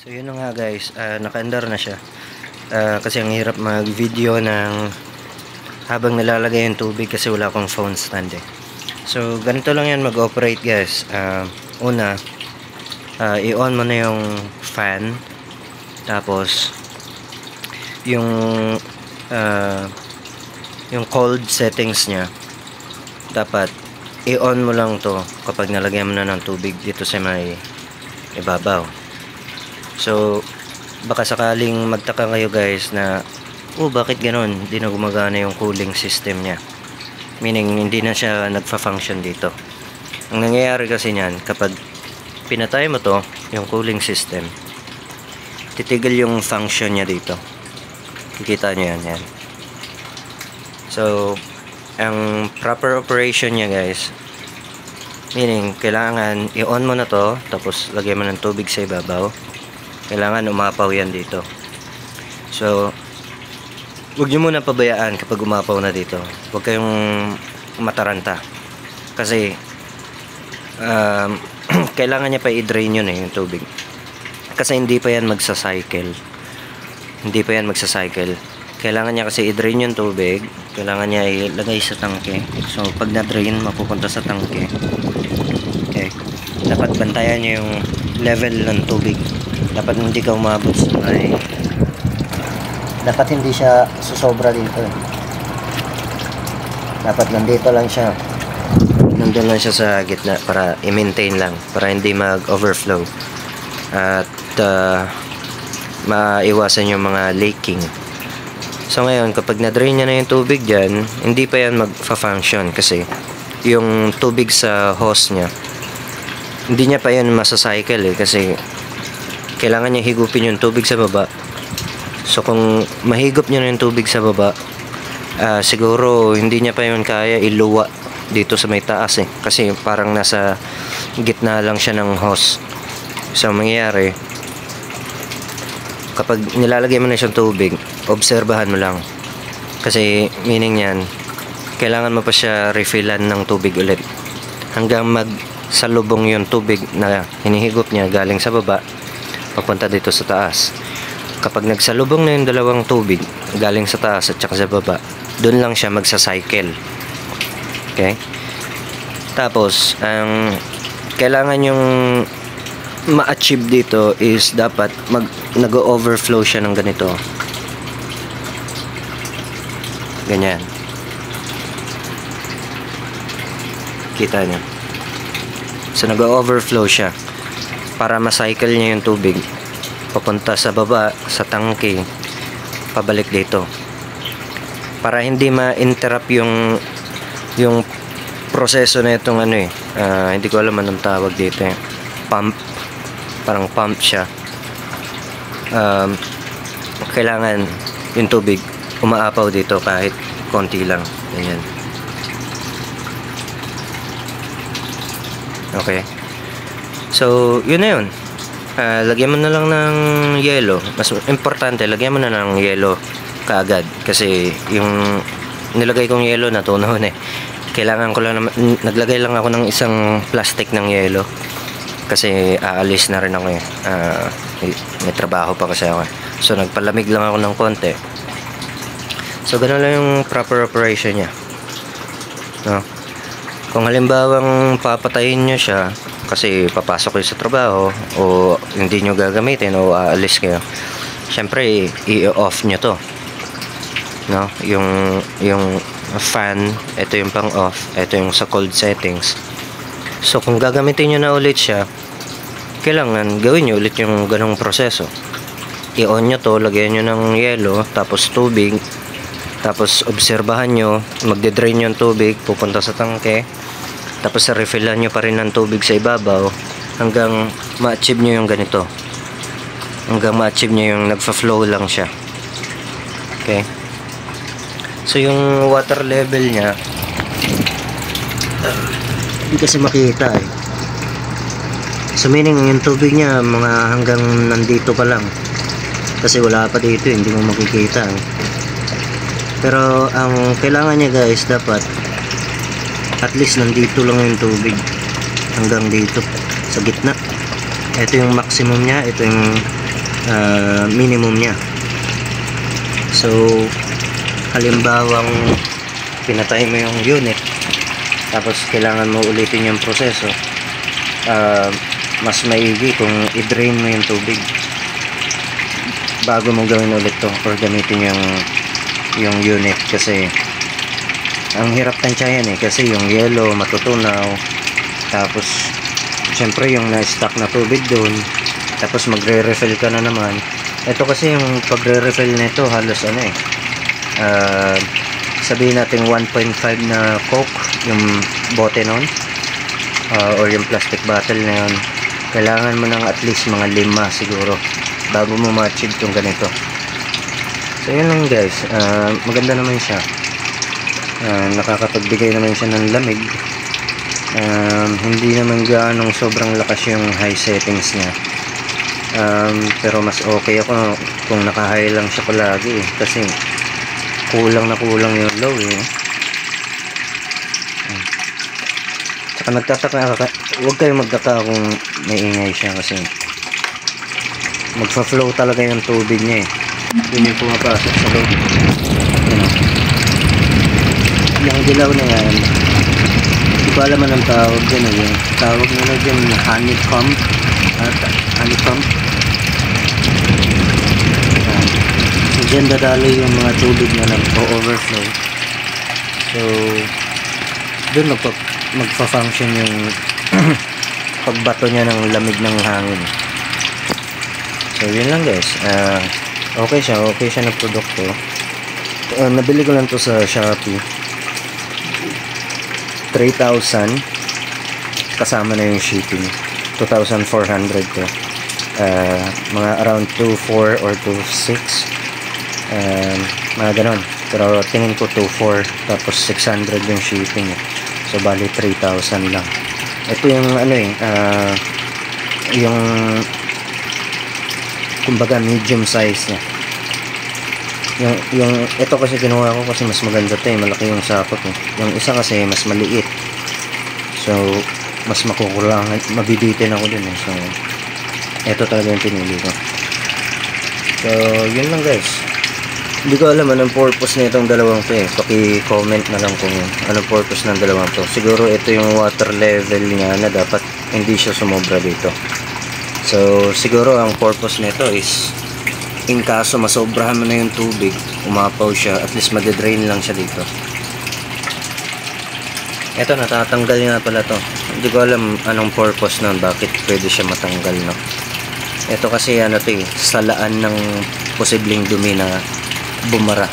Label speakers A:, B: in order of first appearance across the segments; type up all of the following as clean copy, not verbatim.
A: So yun na nga guys, naka-andar na siya. Kasi ang hirap mag-video ng habang nilalagay yung tubig kasi wala akong phone stand eh. So ganito lang yan mag-operate guys. Una, i-on mo na yung fan. Tapos yung cold settings nya dapat i-on mo lang to kapag nalagyan mo na ng tubig dito sa may ibabaw. So baka sakaling magtaka kayo guys na bakit ganon, hindi na gumagana yung cooling system nya, meaning hindi na siya nagfa-function dito. Ang nangyayari kasi niyan, kapag pinatay mo to yung cooling system, titigil yung function nya dito. Kikita nyo yan. So ang proper operation nya guys, meaning kailangan i-on mo na to, tapos lagyan mo ng tubig sa ibabaw. Kailangan umapaw yan dito. So huwag nyo muna pabayaan kapag umapaw na dito. Huwag kayong mataranta, kasi kailangan niya pa i-drain yun yung tubig, kasi hindi pa yan magsa-cycle. Kailangan niya kasi i-drain yung tubig. Kailangan niya ilagay sa tangke. So pag na-drain, mapupunta sa tangke. Okay, dapat bantayan niyo yung level ng tubig. Dapat hindi ka umabot sa may, dapat hindi siya susobra dito. Dapat nandito lang siya, nandun lang siya sa gitna para i-maintain lang, para hindi mag-overflow at maiwasan yung mga leaking. So ngayon, kapag na-drain niya na yung tubig dyan, hindi pa yan mag-function kasi yung tubig sa hose niya, hindi niya pa yan masacycle kasi kailangan niya higupin yung tubig sa baba. So kung mahigop niya na yung tubig sa baba, siguro hindi niya pa yun kaya iluwa dito sa may taas kasi parang nasa gitna lang siya ng hose. So mangyayari, kapag nilalagay mo na siyang tubig, obserbahan mo lang, kasi meaning yan, kailangan mo pa siya refillan ng tubig ulit hanggang magsalubong yung tubig na hinihigop niya galing sa baba papunta dito sa taas. Kapag nagsalubong na yung dalawang tubig galing sa taas at saka sa baba, doon lang siya magsa-cycle. Okay? Tapos ang kailangan yung ma-achieve dito is dapat nag-overflow siya ng ganito. Ganyan. Kita niyo. So nag-overflow siya para ma-cycle niya yung tubig papunta sa baba sa tangke, pabalik dito, para hindi ma-interrupt yung proseso na itong hindi ko alam anong tawag dito pump, parang pump siya. Kailangan yung tubig umaapaw dito kahit konti lang. Ayan. Okay. So, yun na yun. Lagyan mo na lang ng yelo. Mas importante, lagyan mo na ng yelo kaagad. Kasi yung nilagay kong yelo natunaw na Kailangan ko lang naman, naglagay lang ako ng isang plastic ng yelo. Kasi aalis na rin ako may trabaho pa kasi ako. So, nagpalamig lang ako ng konti. So, ganun lang yung proper operation niya. No? Kung halimbawang papatayin nyo siya kasi papasok kayo sa trabaho o hindi nyo gagamitin o aalis kayo, syempre i-off nyo to. no? Yung fan, ito yung pang off, ito yung sa cold settings. So kung gagamitin nyo na ulit siya, kailangan gawin nyo ulit yung ganong proseso. I-on nyo to, lagyan nyo ng yelo, tapos tubig, tapos obserbahan nyo, magde-drain yung tubig pupunta sa tangke, tapos refillan nyo pa rin ng tubig sa ibabaw hanggang ma-achieve nyo yung ganito, hanggang ma-achieve nyo yung nagfa-flow lang siya. Okay, so yung water level nya hindi kasi makita eh. So meaning yung tubig nya mga hanggang nandito pa lang, kasi wala pa dito, hindi mo makikita eh. Pero ang kailangan niya guys, dapat at least nandito lang yung tubig, hanggang dito sa gitna. Ito yung maximum nya, ito yung minimum nya. So halimbawang pinatay mo yung unit, tapos kailangan mo ulitin yung proseso, mas maigi kung i-drain mo yung tubig bago mo gawin ulit to, or gamitin yung unit, kasi ang hirap tansyahin eh, kasi yung yellow matutunaw, tapos syempre yung na-stock na tubig doon, tapos magre-refill ka na naman. Ito kasi yung pagre-refill nito halos ano eh, sabihin natin 1.5 na Coke yung bote nun, or yung plastic bottle na yun, kailangan mo ng at least mga 5 siguro bago mo ma-achieve yung ganito. So yun lang guys, maganda naman siya, nakakapagbigay naman siya ng lamig, hindi naman gaanong sobrang lakas yung high settings niya, pero mas okay ako kung naka-high lang siya palagi eh, kasi kulang na kulang yung low eh. Saka nagtataka, huwag kayong magtaka kung may ingay siya, kasi magfa-flow talaga yung tubig niya eh. Yun yung pumapasok sa loob. Yung dilaw na yan, hindi ko alam anong tawag dyan eh. Yung tawag nila dyan honeycomb, honeycomb. So dyan dadalo yung mga tubig na nag-overflow. So dun magpa-function yung pagbato niya ng lamig ng hangin. So yun lang guys, okay siya na produkto. Nabili ko lang to sa Shopee, 3,000 kasama na yung shipping, 2,400 to, mga around 2,400 or 2,600, mga ganon. Pero tingin ko 2,400 tapos 600 yung shipping, so bali 3,000 lang. Ito yung ano eh, yung kumbaga medium size niya. Yung ito kasi kinuha ko kasi mas maganda to eh, malaki yung sakot eh. Yung isa kasi mas maliit, so mas makukulangan, mabibitin ako dun eh. So ito talaga yung pinili ko. So yun lang guys, hindi ko alam anong purpose na itong dalawang to eh. Paki-comment na lang kung anong purpose ng dalawang to. Siguro ito yung water level niya na dapat hindi siya sumobra dito. So siguro ang purpose nito is in kaso masobrahan mo na yung tubig, umapaw siya, at least madedrain lang siya dito. Ito natatanggal nga pala to. Hindi ko alam anong purpose nun, bakit pwede siya matanggal, no? Ito kasi ano to eh, salaan ng posibleng dumi na bumara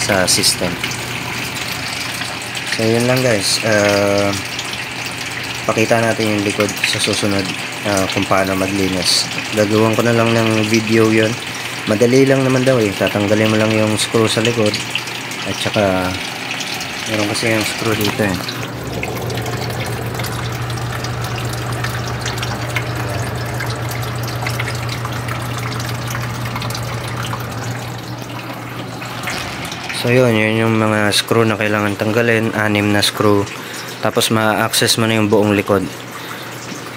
A: sa system. So yun lang guys, pakita natin yung likod sa susunod, kung paano maglinis. Gagawin ko na lang ng video yon. Madali lang naman daw eh, tatanggalin mo lang yung screw sa likod, at saka meron kasi yung screw dito eh. So yun yung mga screw na kailangan tanggalin, 6 na screw, tapos ma-access mo na yung buong likod.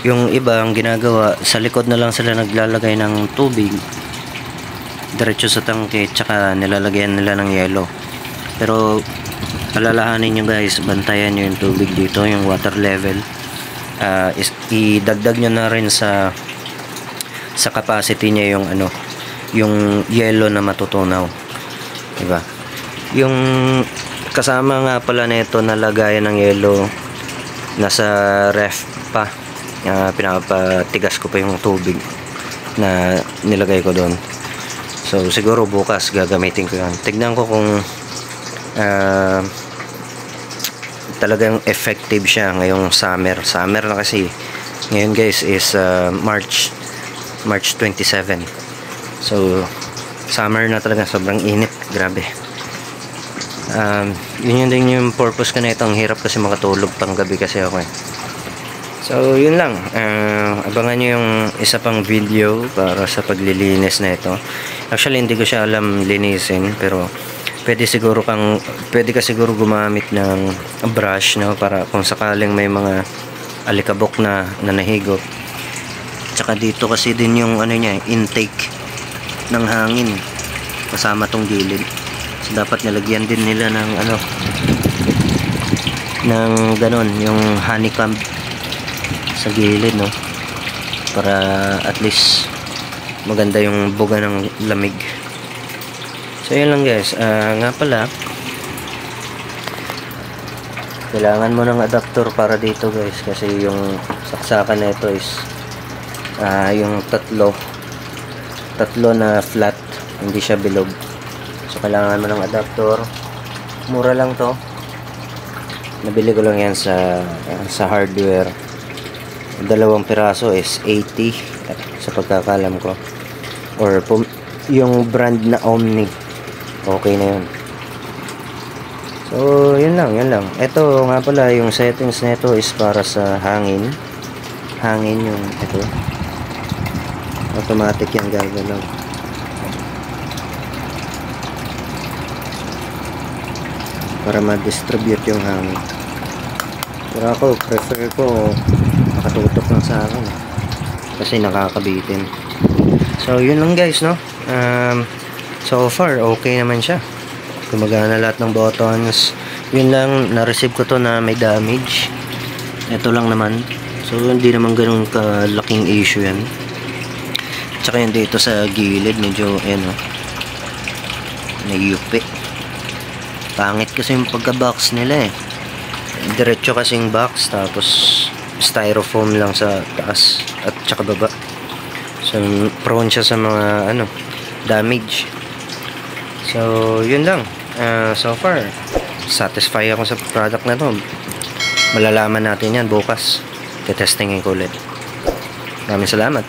A: Yung iba ang ginagawa, sa likod na lang sila naglalagay ng tubig diretso sa tangke, tsaka nilalagyan nila ng yelo. Pero alalahanin nyo guys, bantayan nyo yung tubig dito, yung water level. Idagdag nyo na rin sa capacity niya yung ano, yung yelo na matutunaw, diba? Yung kasama nga pala nito na lagayan ng yelo, nasa ref pa. Pinapatigas ko pa yung tubig na nilagay ko doon. So siguro bukas gagamitin ko yan. Tignan ko kung talagang effective siya ngayong summer na kasi. Ngayon guys is March 27. So summer na talaga, sobrang init, grabe. Yun din yung purpose ko na ito. Ang hirap kasi makatulog pang gabi kasi ako eh. So yun lang, abangan nyo yung isa pang video para sa paglilinis na ito. Actually hindi ko siya alam linisin, pero pwede ka siguro gumamit ng brush, no, para kung sakaling may mga alikabok na nahigop. Tsaka dito kasi din yung ano niya, intake ng hangin kasama tong gilid. So dapat nilagyan din nila ng ano, ng ganon, yung honeycomb sa gilid, no, para at least maganda yung buga ng lamig. So yun lang guys. Nga pala, kailangan mo ng adapter para dito guys, kasi yung saksakan na ito is yung tatlo na flat, hindi siya bilog. So kailangan mo ng adapter. Mura lang to, nabili ko lang yan sa hardware. 2 piraso is 80 sa pagkakalam ko, or yung brand na Omni, okay na yun. So yun lang. Ito nga pala, yung settings na ito is para sa hangin yung ito, automatic yan, gagalaw. Para ma-distribute yung hangin. Pero ako, prefer ko nakatutok lang sa akin kasi nakakabitin. So yun lang guys, no. So far okay naman siya, gumagana lahat ng buttons. Yun lang, na-receive ko to na may damage. Ito lang naman, so hindi naman ganun kalaking issue yan. Tsaka yun dito sa gilid, medyo nayupi. Pangit kasi yung pagka-box nila eh, diretso kasing box, tapos styrofoam lang sa taas at tsaka baba. So prone siya sa mga damage. So yun lang. So far satisfied ako sa product na to. Malalaman natin yan bukas, testingin ko ulit. Maraming salamat.